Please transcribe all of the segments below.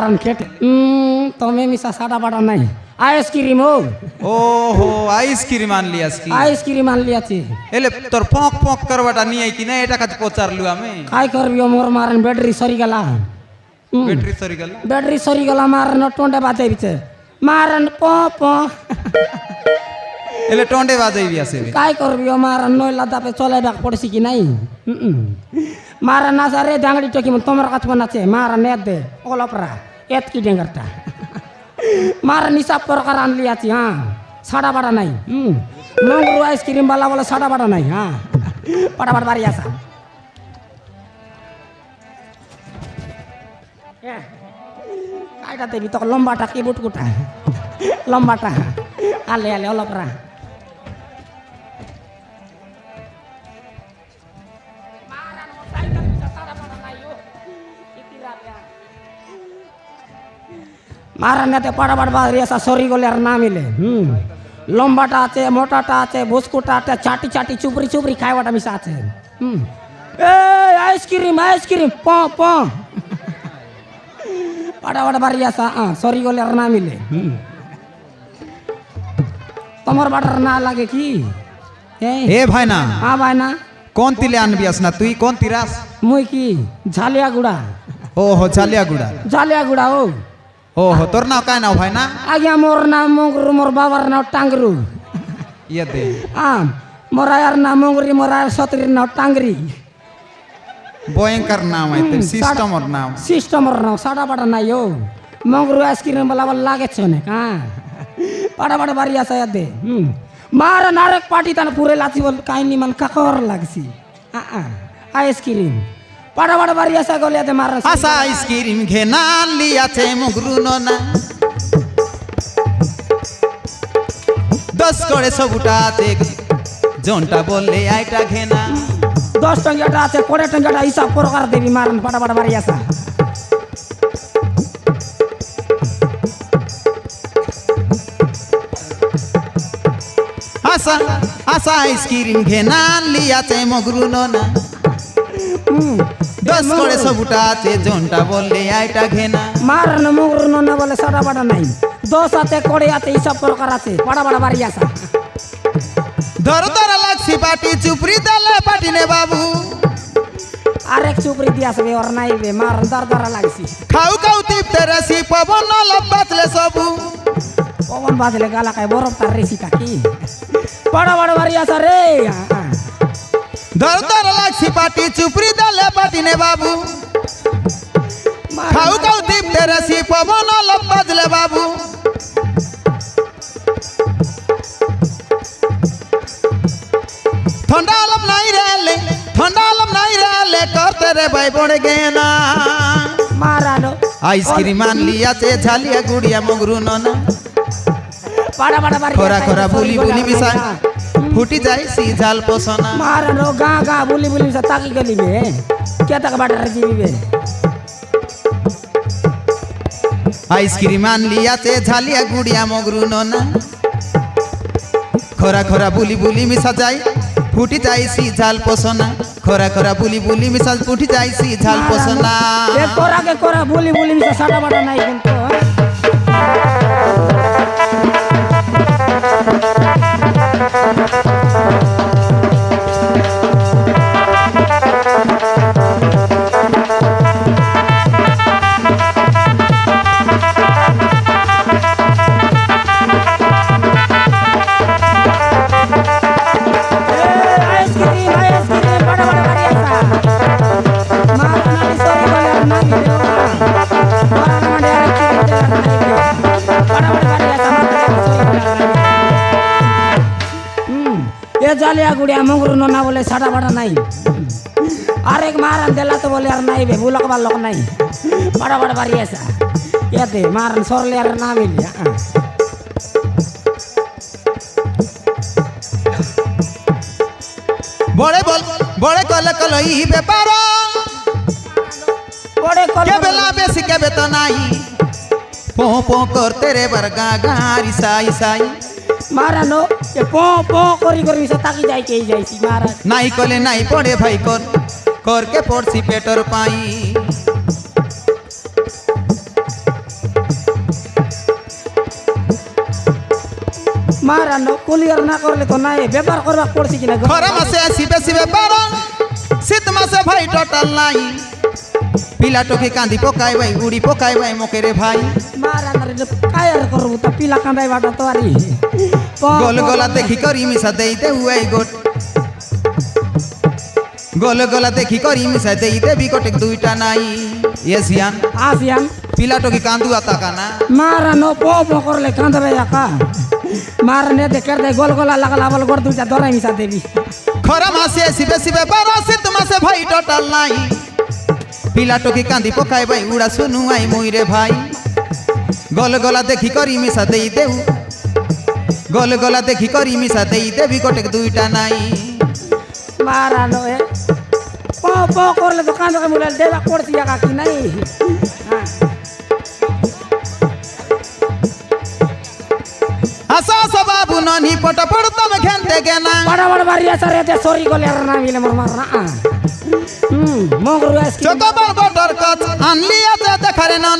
मारन cat तमे मिसा साडा बाडा नहीं आइसक्रीम हो ओहो आइसक्रीम आन लियास की आइसक्रीम आन लियाছি एले तोर पक पक करवाटा नी आई कि ना এটা কাজ পচারলু আমি काय करबियो मोर मारन बैटरी सरी गला बैटरी सरी गला मारन टोंडे बाजे बिचे मारन प प एले टोंडे बाजाइबी आसे काय करबियो मारन नय लादा पे चले डाक पड़सी कि नहीं मारन ना सारे डांगड़ी टकी मन तमर काच बनाचे मारन ने दे ओलपरा एत की डेंगरटा मारन निसा प्रकार आन लियाছি हां साडा बाडा नहीं मंगरू आइसक्रीम वाला वाला साडा बाडा नहीं हां फटाफट बारी आसा कायटा देबी तो लंबाटा की बुटकुटा लंबाटा आले आले ओलपरा मारन नेते फटाफट बारी आसा सरी गले আর না মিলে লম্বাটা আছে মোটাটা আছে বুসকুটা আছে চাটি চাটি চুপড়ি চুপড়ি খাইবাটা মিশা আছে এই আইসক্রিম আইসক্রিম প প फटाफट बारी आसा सरी गले আর না মিলে তোমার বাটার না লাগে কি ए भाई ना हां भाई ना কোন তিলে আনবি আসনা তুই কোন তিরাস মুই কি ঝালিয়া গুড়া ओहो झालिया गुड़ा ओ ओहो तोर नाव काय नाव भाई ना आज्ञा मोर नाम मोगरू मोर बाबार नाव टांगरू ये दे मोरा यार नाम मोगरी मोरा सतरी नाव टांगरी भयंकर नाम है ते सिस्टम और नाम साडा बाडा नाही हो मोगरू आइसक्रीम वाला वाला लागे छने हां बड़ा बड़ा बारी आसा दे मार नारक पार्टी तन पूरे लाची बोल काय नि मन काकर लागसी आइसक्रीम बड़ा बड़ा बारी आसा गले दे मार आसा आइसक्रीम घेना लियाছে মুগরু ননা 10 করে সবুটা আছে জনটা বললে আইটা ঘেনা 10 টঙ্গাটা আছে 20 টঙ্গাটা হিসাব প্রকার দেবি মারন বড় বড় বারি আসা आसा आसा आइसक्रीम घेना लियाছে মুগরু ননা 10 করে সবুটা আছে জনটা বললে আইটা ঘেনা মারন মুগরু ননা বলে সাডা বাডা নাই 10 আছে 20 আছে হিসাব প্রকার আছে বড় বড় বারি আসা ধর ধর লাগছি পাটি চুপড়ি দলে পাটি নে বাবু আরেক চুপড়ি দি আসবে আর নাই বে মার দর দর লাগছি খাও খাও টিপতে রসি পবন লবাতলে সবু পবন বাজলে গালা কায় বরফ তার রেসিটা কি বড় বড় বারি আসা রে ধর ধর লাগছি পাটি চুপড়ি দলে পাটি নে বাবু খাও খাও টিপতে রসি পবন লবাতলে বাবু ठंडा आलम नहीं रहले करते रे भाई बड़े गेना मारानो आइसक्रीम मान लिया से झालिया गुड़िया मुगरू नना बड़ा बड़ा बारी खोरा खोरा बुली बुली मिसा फूटी जाए सी झाल पोसना मारानो गा गा बुली बुली मिसा ताकी गली में क्या तक बाटा रजीबी बे आइसक्रीम मान लिया से झालिया गुड़िया मुगरू नना खोरा खोरा बुली बुली मिसा जाए फूटी जाइसी झाल पोसना खोरा खोरा बुली बुली मिसाल फूटी जाइसी झाल पोसना ए कोरा के कोरा बुली बुली मिसा साडा बाडा नाही किंतु जालिया गुड़िया मुगरू नना बोले साडा बाडा नहीं आरेक मारन देला तो बोले यार नहीं बे बुलक बालक नहीं बड़ा बड़ा बारी ऐसा ये दे मारन सोरले यार ना मिलिया बड़े बोल बड़े कल ई व्यापार बड़े कल के बेला बेसी के बेतो नहीं पो पो करते रे बरगा गारी साई साई मारानो ये पो पो करी करी से ताकी जाई के जाईसी मारा नहीं कले नहीं पड़े भाई कर के पड़सी पेटर पाई মারানো ক্লিয়ার না করলে তো নাই ব্যাপার করবা পড়ছি কিনা গো? খরা মাসে আসিবে সিবে পারো শীত মাসে ভাই টোটাল নাই পিলা টকি কান্দি পকাই ভাই উড়ি পকাই ভাই মকেরে ভাই মারানারে কায়ার করবো তা পিলা কাঁদাই বাটা তো আরি গোল গলা দেখি করি মিশা দেইতে উয়াই গোট গোল গলা দেখি করি মিশা দেইতে বিকটে দুইটা নাই এসিয়ান আসিয়ান পিলা টকি কান্দু আতাকানা মারানো পো করলে কাঁদবে একা মারানে দেখে দে গোল গোলা লাগালা বল গড় দুইটা ধরাই মিশা দেবি খরা মাসে আসিবে সিবে পারো শীত মাসে ভাই টোটাল নাই পিলা টকি কান্দি পকাই ভাই উড়া শুনু আই মুইরে ভাই গোল গলা দেখি করি মিশা দেই দেউ গোল গলা দেখি করি মিশা দেই দেবি কটে দুইটা নাই মারানো এ পো করলে তো কাঁদবে মুলে দেবা পড়ছি একা কি নাই হ্যাঁ আসা বাবু ননি পট পড়তম খেলতে গেনা বড় বড় বাড়ি আছে রে দে সরি গলে আর না মিলে মোর মার না মগরু আইসক্রিম যত বড় বটর কচ আনলি আছে দেখারে না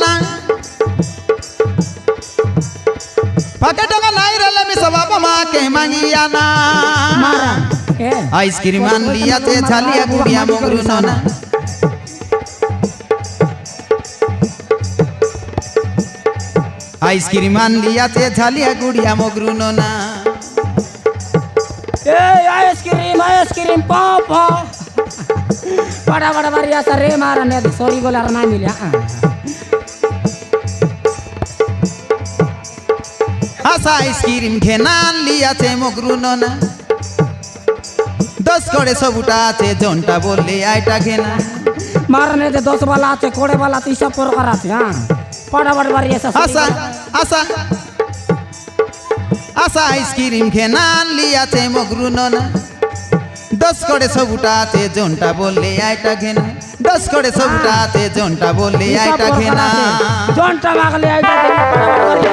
পাকে টাকা নাই রেলে মিশা বাবা মা কে মাঙ্গিয়া না মারা এ আইসক্রিম আনলি আছে ঝালিয়া গুড়িয়া মগরু না আইসক্রিম আনলি আছে ঝালিয়া গুড়িয়া মগরু না এই আইসক্রিম পপ বড় বড় বাড়ি আছে রে মারা নে সরি গলে আর না মিলে আসা আইসক্রিম খেনা আনলি আছে মগরু না দশ করে সবুটা আছে জনটা বললে আইটা ঘেনা মারা নে 10 वाला আছে 20 वाला তো সব প্রকার আছে হ্যাঁ বড় বড় বাড়ি আছে আসা আসা আসা আইসক্রিম খেনা আনলি আছে মগরু না দশ করে সবুটা আছে জনটা বললে আইটা ঘেনা দশ করে সবুটা আছে জনটা বললে আইটা ঘেনা জনটা মাগলে আইটা ঘেনা বড় বড় বাড়ি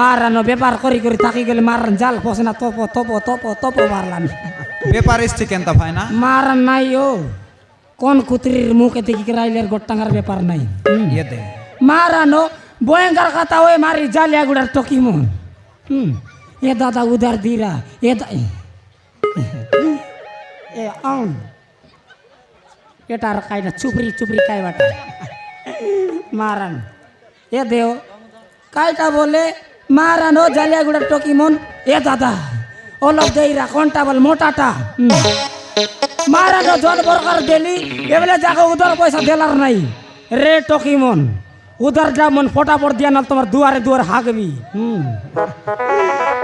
মারানো ব্যাপার করি করি থাকি গেলে মারান জাল ফসে না তপ মারলাম ব্যাপার এসছে কেন তা ভাই না মারান নাই ও কোন কুতরির মুখে দেখি রাইলের গোটাঙ্গার ব্যাপার নাই ইয়ে দে মারানো ভয়ঙ্কর কথা ওই মারি জালিয়া গুড়ার টকি মন এ দাদা উধার দিরা এ আউন এটার কাইটা চুপড়ি কাই বাটা মারান এ দেও কাইটা বলে মারানো জালিয়া গুড়ার টকি মন এ দাদা অলপ দেইরা কোনটা বল মোটাটা মারানো জন বরকার দেলি এবেলে যাকে উধার পয়সা দেলার নাই রে টকি মন উধার যা মন ফটাফট দিয়া না তোমার দুয়ারে দুয়ারে হাগবি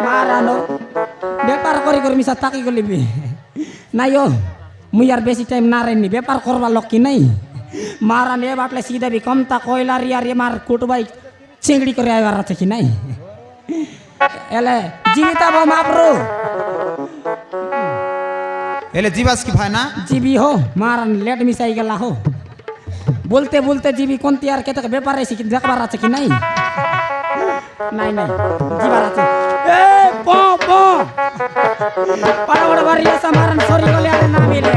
মারানো ব্যাপার করি করি মিশা তাকি গলিবি নাই ও মুই আর বেশি টাইম না রেনি ব্যাপার করবার লোক কি নাই মারান এ বাটলে সিধা বি কমতা কয়লার ইয়ার এমার কুটবাই চিংড়ি করে আইবার আছে কি নাই এলে জীবিতা বো মাপরু এলে জীবাস কি ভাই না जीबी हो मारन लेट मिसाई गला हो बोलते बोलते जीबी कोन तैयार के तक व्यापार है देखबार আছে কি নাই নাই নাই जीबार আছে ए पो पो बड़ा बड़ा बारिया समारन सॉरी गले आरे ना मिले